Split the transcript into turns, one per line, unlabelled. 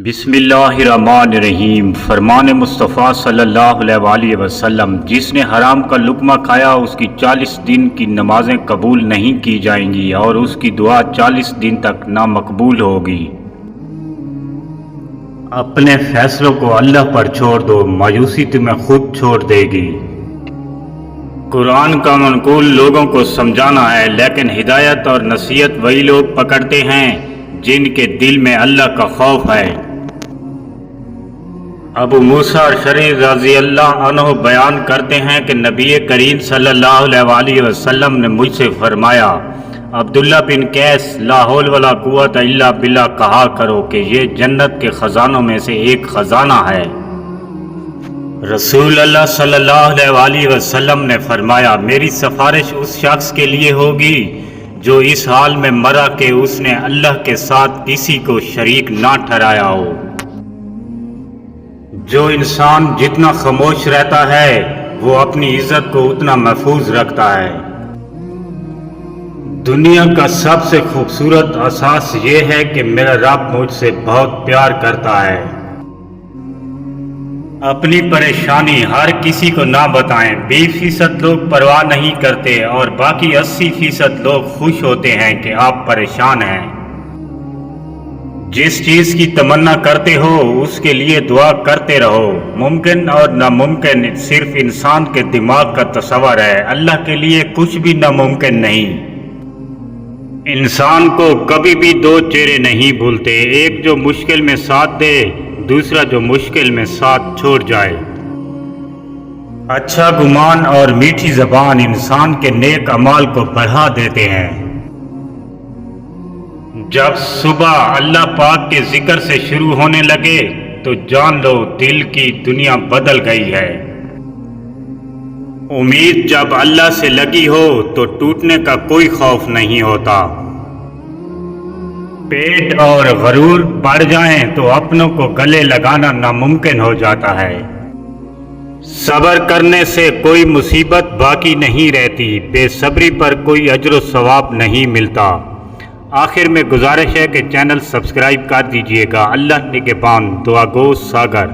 बिस्मिल्लाहिर्रहमानिर्रहीम। फरमान मुस्तफ़ा सल्लल्लाहु अलैहि वसल्लम, जिसने हराम का लुक़मा खाया उसकी 40 दिन की नमाजें कबूल नहीं की जाएंगी और उसकी दुआ 40 दिन तक नामकबूल होगी। अपने फैसलों को अल्लाह पर छोड़ दो, मायूसी तुम्हें खुद छोड़ देगी। कुरान का मनकूल लोगों को समझाना है, लेकिन हिदायत और नसीहत वही लोग पकड़ते हैं जिनके दिल में अल्लाह का खौफ है। अबू मूसा अशअरी रज़ी अल्लाह अन्हु बयान करते हैं कि नबी करीम सल्लल्लाहु अलैहि वसल्लम ने मुझसे फरमाया, अब्दुल्ला बिन कैस, ला हौल वला कुव्वता इल्ला बिल्लाह कहा करो कि ये जन्नत के ख़जानों में से एक ख़जाना है। रसूल अल्लाह सल्लल्लाहु अलैहि वसल्लम ने फरमाया, मेरी सिफारिश उस शख्स के लिए होगी जो इस हाल में मरा कि उसने अल्लाह के साथ किसी को शरीक ना ठहराया हो। जो इंसान जितना खामोश रहता है वो अपनी इज्जत को उतना महफूज रखता है। दुनिया का सबसे खूबसूरत एहसास ये है कि मेरा रब मुझसे बहुत प्यार करता है। अपनी परेशानी हर किसी को ना बताएं। 20% लोग परवाह नहीं करते और बाकी 80% लोग खुश होते हैं कि आप परेशान हैं। जिस चीज की तमन्ना करते हो उसके लिए दुआ करते रहो। मुमकिन और नामुमकिन सिर्फ इंसान के दिमाग का तस्वर है, अल्लाह के लिए कुछ भी नामुमकिन नहीं। इंसान को कभी भी दो चेहरे नहीं भूलते, एक जो मुश्किल में साथ दे, दूसरा जो मुश्किल में साथ छोड़ जाए। अच्छा गुमान और मीठी ज़बान इंसान के नेक अमाल को बढ़ा देते हैं। जब सुबह अल्लाह पाक के जिक्र से शुरू होने लगे तो जान लो दिल की दुनिया बदल गई है। उम्मीद जब अल्लाह से लगी हो तो टूटने का कोई खौफ नहीं होता। पेट और गरूर बढ़ जाएं तो अपनों को गले लगाना नामुमकिन हो जाता है। सब्र करने से कोई मुसीबत बाकी नहीं रहती, बेसब्री पर कोई अजर सवाब नहीं मिलता। आखिर में गुजारिश है कि चैनल सब्सक्राइब कर दीजिएगा। अल्लाह निगहबान। दुआ गो सागर।